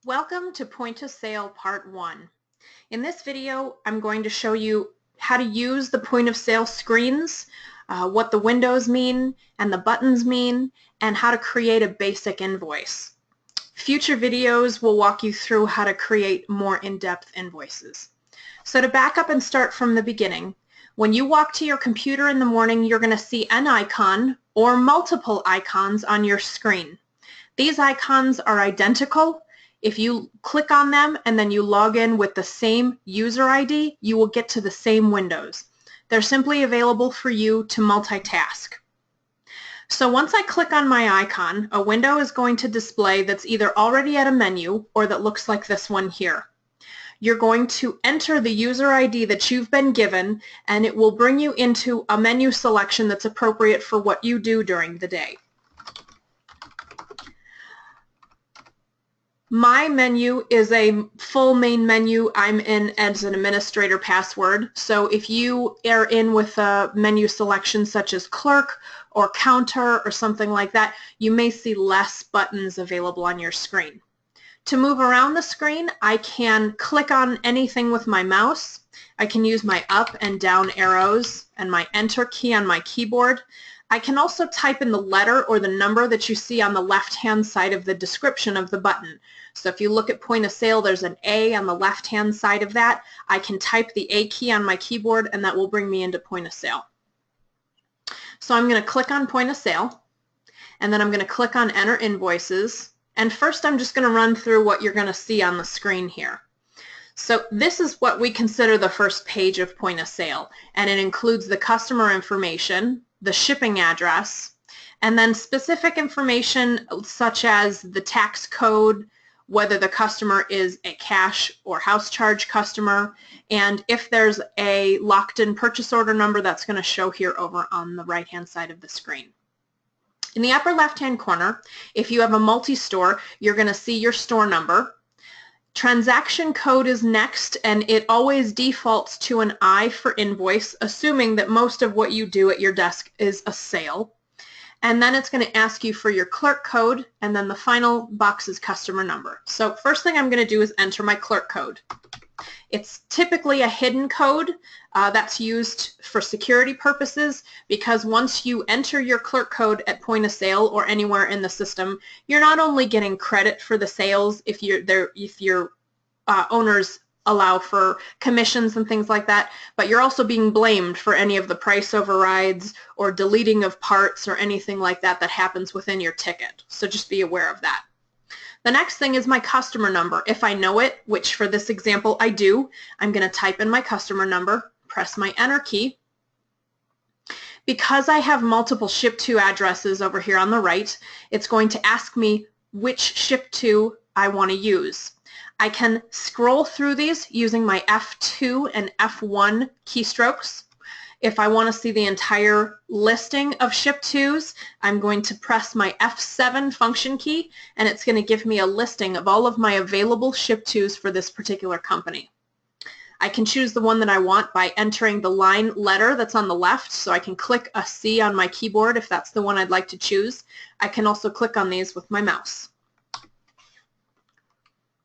Welcome to Point of Sale Part 1. In this video, I'm going to show you how to use the point of sale screens, what the windows mean and the buttons mean, and how to create a basic invoice. Future videos will walk you through how to create more in-depth invoices. So to back up and start from the beginning, when you walk to your computer in the morning, you're going to see an icon or multiple icons on your screen. These icons are identical. If you click on them and then you log in with the same user ID, you will get to the same windows. They're simply available for you to multitask. So once I click on my icon, a window is going to display that's either already at a menu or that looks like this one here. You're going to enter the user ID that you've been given, and it will bring you into a menu selection that's appropriate for what you do during the day. My menu is a full main menu. I'm in as an administrator password. So if you are in with a menu selection such as clerk or counter or something like that, you may see less buttons available on your screen. To move around the screen, I can click on anything with my mouse. I can use my up and down arrows and my enter key on my keyboard. I can also type in the letter or the number that you see on the left-hand side of the description of the button. So if you look at point of sale, there's an A on the left-hand side of that. I can type the A key on my keyboard and that will bring me into point of sale. So I'm going to click on point of sale, and then I'm going to click on enter invoices. And first I'm just going to run through what you're going to see on the screen here. So this is what we consider the first page of point of sale, and it includes the customer information, the shipping address, and then specific information such as the tax code, whether the customer is a cash or house charge customer, and if there's a locked-in purchase order number, that's going to show here over on the right-hand side of the screen. In the upper left-hand corner, if you have a multi-store, you're going to see your store number. Transaction code is next, and it always defaults to an I for invoice, assuming that most of what you do at your desk is a sale. And then it's going to ask you for your clerk code, and then the final box is customer number. So first thing I'm going to do is enter my clerk code. It's typically a hidden code that's used for security purposes, because once you enter your clerk code at point of sale or anywhere in the system, you're not only getting credit for the sales if your owners allow for commissions and things like that, but you're also being blamed for any of the price overrides or deleting of parts or anything like that that happens within your ticket. So just be aware of that. The next thing is my customer number. If I know it, which for this example I do, I'm going to type in my customer number, press my enter key. Because I have multiple ship to addresses over here on the right, it's going to ask me which ship to I want to use. I can scroll through these using my F2 and F1 keystrokes. If I want to see the entire listing of ship tos, I'm going to press my F7 function key, and it's going to give me a listing of all of my available ship tos for this particular company. I can choose the one that I want by entering the line letter that's on the left, so I can click a C on my keyboard if that's the one I'd like to choose. I can also click on these with my mouse.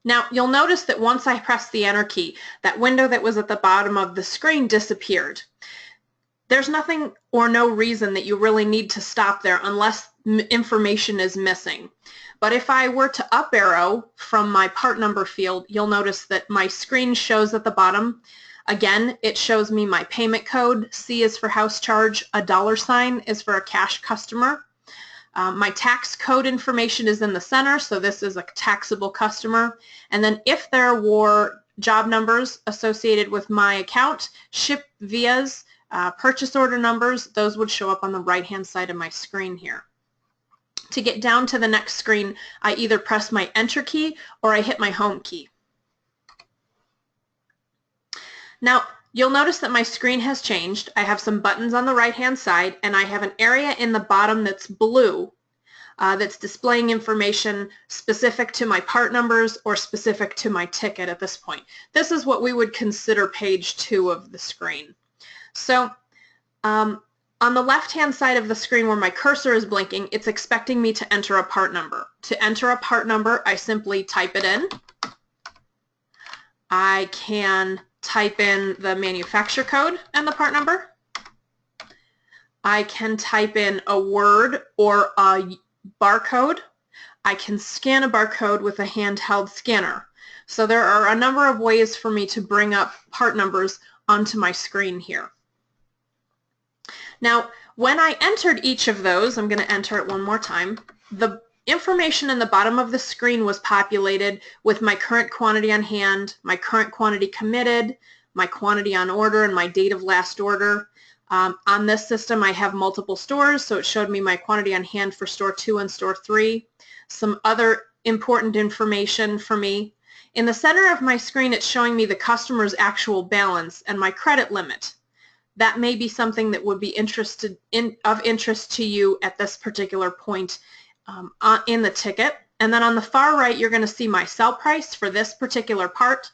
Now, you'll notice that once I press the enter key, that window that was at the bottom of the screen disappeared. There's nothing or no reason that you really need to stop there unless information is missing. But if I were to up arrow from my part number field, you'll notice that my screen shows at the bottom. Again, it shows me my payment code. C is for house charge. A $sign is for a cash customer. My tax code information is in the center, so this is a taxable customer. And then if there were job numbers associated with my account, ship vias, purchase order numbers, those would show up on the right-hand side of my screen here. To get down to the next screen, I either press my enter key or I hit my home key. Now, you'll notice that my screen has changed. I have some buttons on the right-hand side, and I have an area in the bottom that's blue that's displaying information specific to my part numbers or specific to my ticket at this point. This is what we would consider page 2 of the screen. So on the left-hand side of the screen where my cursor is blinking, it's expecting me to enter a part number. To enter a part number, I simply type it in. I can type in the manufacturer code and the part number. I can type in a word or a barcode. I can scan a barcode with a handheld scanner. So there are a number of ways for me to bring up part numbers onto my screen here. Now, when I entered each of those, I'm going to enter it one more time, the information in the bottom of the screen was populated with my current quantity on hand, my current quantity committed, my quantity on order, and my date of last order. On this system, I have multiple stores, so it showed me my quantity on hand for store 2 and store 3. Some other important information for me. In the center of my screen, it's showing me the customer's actual balance and my credit limit. That may be something that would be of interest to you at this particular point in the ticket. And then on the far right, you're going to see my sell price for this particular part,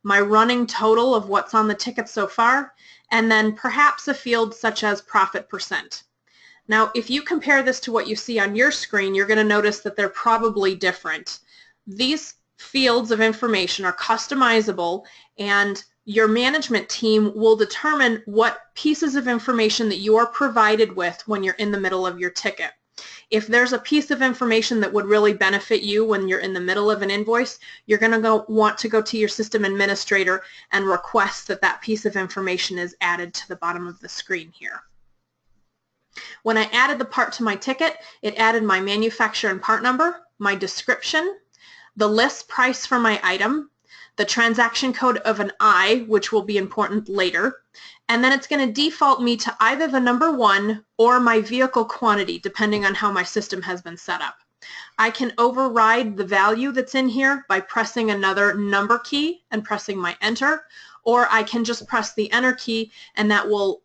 my running total of what's on the ticket so far, and then perhaps a field such as profit percent. Now, if you compare this to what you see on your screen, you're going to notice that they're probably different. These fields of information are customizable, and your management team will determine what pieces of information that you are provided with when you're in the middle of your ticket. If there's a piece of information that would really benefit you when you're in the middle of an invoice, you're going to want to go to your system administrator and request that that piece of information is added to the bottom of the screen here. When I added the part to my ticket, it added my manufacturer and part number, my description, the list price for my item, the transaction code of an I, which will be important later, and then it's going to default me to either the number 1 or my vehicle quantity, depending on how my system has been set up. I can override the value that's in here by pressing another number key and pressing my enter, or I can just press the enter key and that will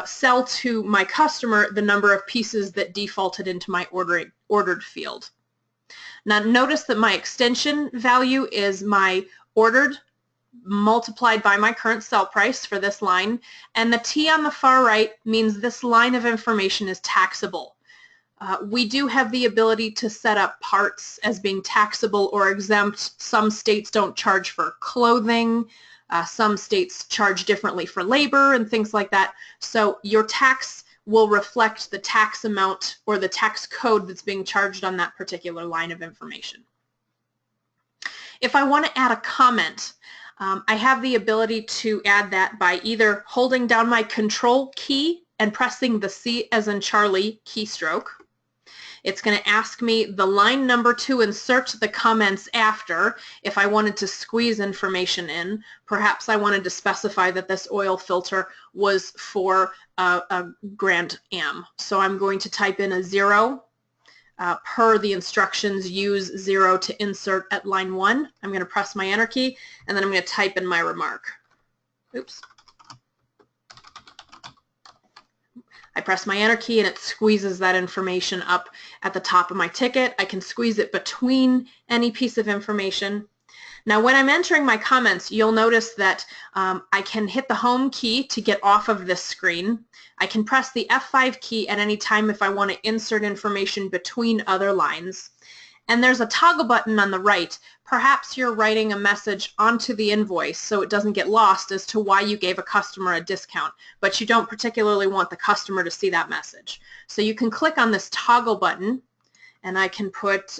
sell to my customer the number of pieces that defaulted into my ordered field. Now notice that my extension value is my ordered multiplied by my current sell price for this line, and the T on the far right means this line of information is taxable. We do have the ability to set up parts as being taxable or exempt. Some states don't charge for clothing. Some states charge differently for labor and things like that. So your tax will reflect the tax amount or the tax code that's being charged on that particular line of information. If I want to add a comment, I have the ability to add that by either holding down my control key and pressing the C as in Charlie keystroke. It's going to ask me the line number to insert the comments after if I wanted to squeeze information in. Perhaps I wanted to specify that this oil filter was for a Grand Am. So I'm going to type in a 0. Per the instructions, use 0 to insert at line 1. I'm going to press my enter key, and then I'm going to type in my remark. Oops. I press my enter key and it squeezes that information up at the top of my ticket. I can squeeze it between any piece of information. Now when I'm entering my comments, you'll notice that I can hit the home key to get off of this screen. I can press the F5 key at any time if I want to insert information between other lines. And there's a toggle button on the right. Perhaps you're writing a message onto the invoice so it doesn't get lost as to why you gave a customer a discount, but you don't particularly want the customer to see that message. So you can click on this toggle button, and I can put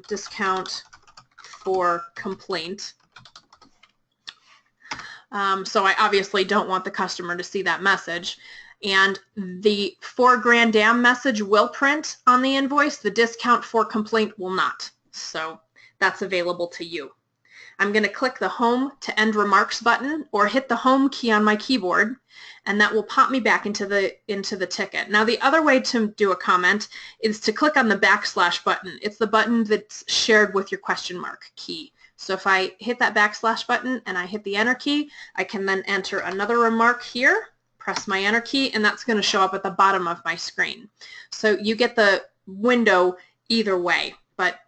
discount for complaint. So I obviously don't want the customer to see that message. And the for Grand Am message will print on the invoice. The discount for complaint will not. So that's available to you. I'm going to click the Home to End Remarks button or hit the Home key on my keyboard, and that will pop me back into the ticket. Now the other way to do a comment is to click on the / button. It's the button that's shared with your question mark key. So if I hit that / button and I hit the Enter key, I can then enter another remark here, press my Enter key, and that's going to show up at the bottom of my screen. So you get the window either way, but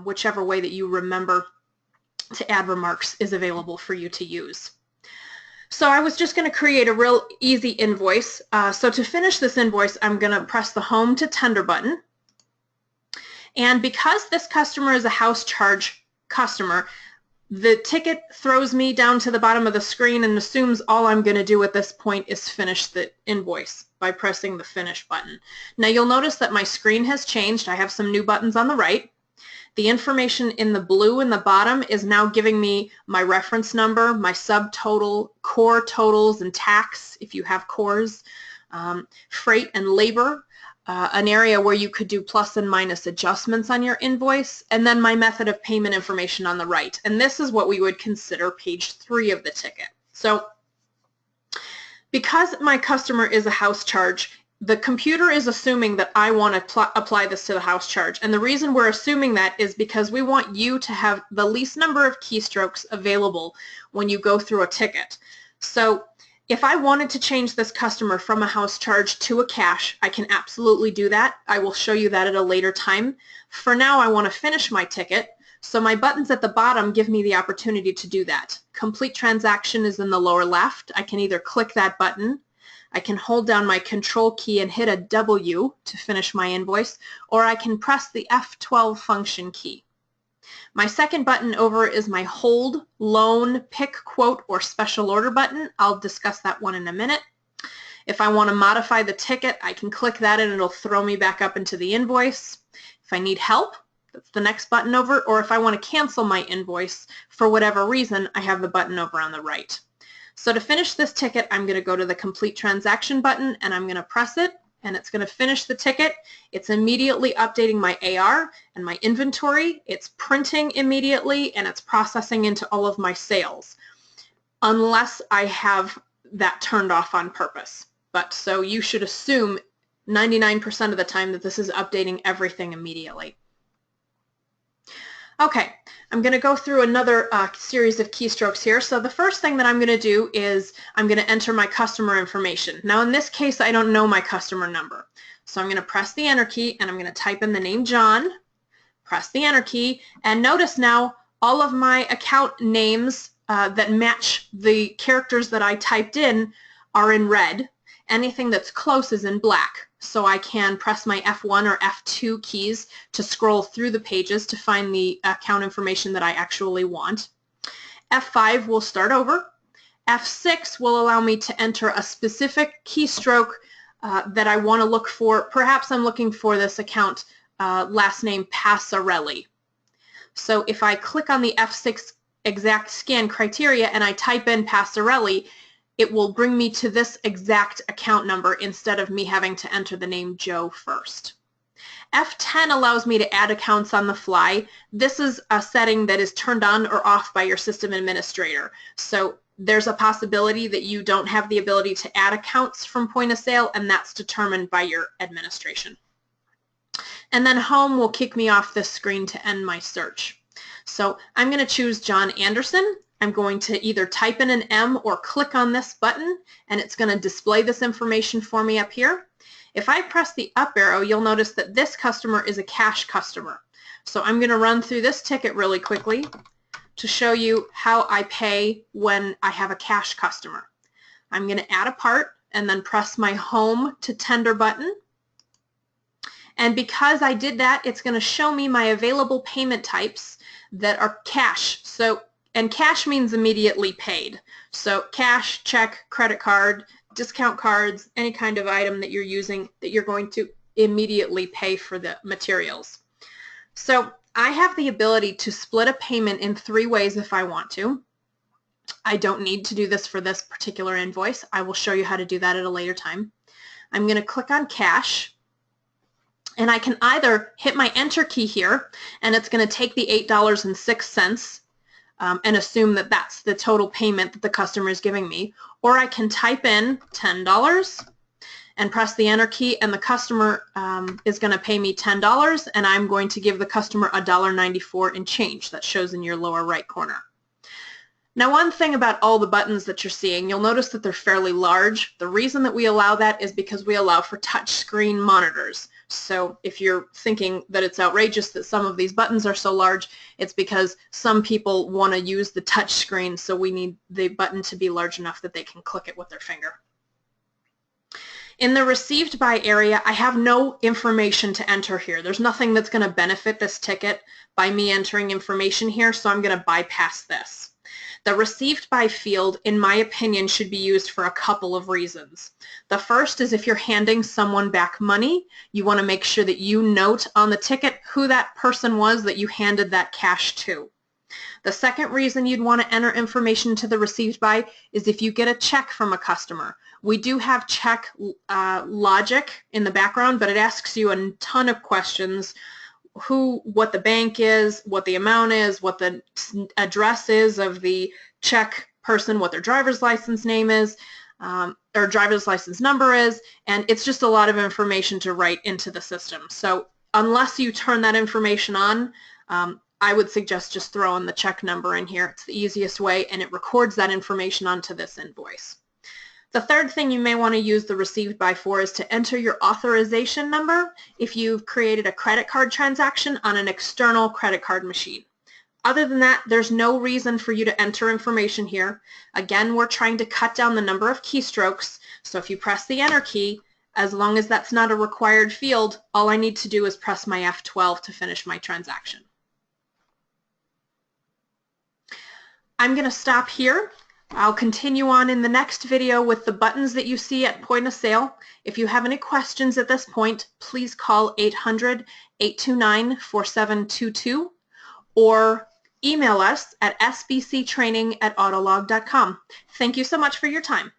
whichever way that you remember to add remarks is available for you to use. So I was just going to create a real easy invoice. So to finish this invoice, I'm going to press the Home to Tender button. And because this customer is a house charge customer, The ticket throws me down to the bottom of the screen and assumes all I'm going to do at this point is finish the invoice by pressing the Finish button. Now you'll notice that my screen has changed. I have some new buttons on the right. The information in the blue in the bottom is now giving me my reference number, my subtotal, core totals and tax, if you have cores, freight and labor, an area where you could do plus and minus adjustments on your invoice, and then my method of payment information on the right. And this is what we would consider page 3 of the ticket. So because my customer is a house charge, the computer is assuming that I want to apply this to the house charge. And the reason we're assuming that is because we want you to have the least number of keystrokes available when you go through a ticket. So if I wanted to change this customer from a house charge to a cash, I can absolutely do that. I will show you that at a later time. For now, I want to finish my ticket, so my buttons at the bottom give me the opportunity to do that. Complete transaction is in the lower left. I can either click that button, I can hold down my control key and hit a W to finish my invoice, or I can press the F12 function key. My second button over is my Hold, Loan, Pick, Quote, or Special Order button. I'll discuss that one in a minute. If I want to modify the ticket, I can click that and it'll throw me back up into the invoice. If I need help, that's the next button over, or if I want to cancel my invoice for whatever reason, I have the button over on the right. So to finish this ticket, I'm going to go to the Complete Transaction button and I'm going to press it, and it's going to finish the ticket. It's immediately updating my AR and my inventory. It's printing immediately, and it's processing into all of my sales, unless I have that turned off on purpose. But so you should assume 99% of the time that this is updating everything immediately. Okay, I'm going to go through another series of keystrokes here. So the first thing that I'm going to do is I'm going to enter my customer information. Now in this case, I don't know my customer number. So I'm going to press the Enter key and I'm going to type in the name John, press the Enter key, and notice now all of my account names that match the characters that I typed in are in red. Anything that's close is in black. So I can press my F1 or F2 keys to scroll through the pages to find the account information that I actually want. F5 will start over. F6 will allow me to enter a specific keystroke that I want to look for. Perhaps I'm looking for this account last name Passarelli. So if I click on the F6 exact scan criteria and I type in Passarelli, it will bring me to this exact account number instead of me having to enter the name Joe first. F10 allows me to add accounts on the fly. This is a setting that is turned on or off by your system administrator. So there's a possibility that you don't have the ability to add accounts from point of sale, and that's determined by your administration. And then Home will kick me off this screen to end my search. So I'm going to choose John Anderson. I'm going to either type in an M or click on this button, and it's going to display this information for me up here. If I press the up arrow, you'll notice that this customer is a cash customer. So I'm going to run through this ticket really quickly to show you how I pay when I have a cash customer. I'm going to add a part and then press my Home to Tender button. And because I did that, it's going to show me my available payment types that are cash. And cash means immediately paid. So cash, check, credit card, discount cards, any kind of item that you're using that you're going to immediately pay for the materials. So I have the ability to split a payment in 3 ways if I want to. I don't need to do this for this particular invoice. I will show you how to do that at a later time. I'm going to click on cash, and I can either hit my Enter key here, and it's going to take the $8.06 and assume that that's the total payment that the customer is giving me, or I can type in $10 and press the Enter key, and the customer is going to pay me $10, and I'm going to give the customer $1.94 in change. That shows in your lower right corner. Now, one thing about all the buttons that you're seeing, you'll notice that they're fairly large. The reason that we allow that is because we allow for touch screen monitors. So if you're thinking that it's outrageous that some of these buttons are so large, it's because some people want to use the touch screen, so we need the button to be large enough that they can click it with their finger. In the received by area, I have no information to enter here. There's nothing that's going to benefit this ticket by me entering information here, so I'm going to bypass this. The received by field, in my opinion, should be used for a couple of reasons. The first is if you're handing someone back money, you want to make sure that you note on the ticket who that person was that you handed that cash to. The second reason you'd want to enter information to the received by is if you get a check from a customer. We do have check logic in the background, but it asks you a ton of questions. What the bank is, what the amount is, what the address is of the check person, what their driver's license name is, or driver's license number is, and it's just a lot of information to write into the system. So unless you turn that information on, I would suggest just throwing the check number in here. It's the easiest way, and it records that information onto this invoice. The third thing you may want to use the received by for is to enter your authorization number if you've created a credit card transaction on an external credit card machine. Other than that, there's no reason for you to enter information here. Again, we're trying to cut down the number of keystrokes, so if you press the enter key, as long as that's not a required field, all I need to do is press my F12 to finish my transaction. I'm going to stop here. I'll continue on in the next video with the buttons that you see at point of sale. If you have any questions at this point, please call 800-829-4722 or email us at sbctraining@autolog.com. Thank you so much for your time.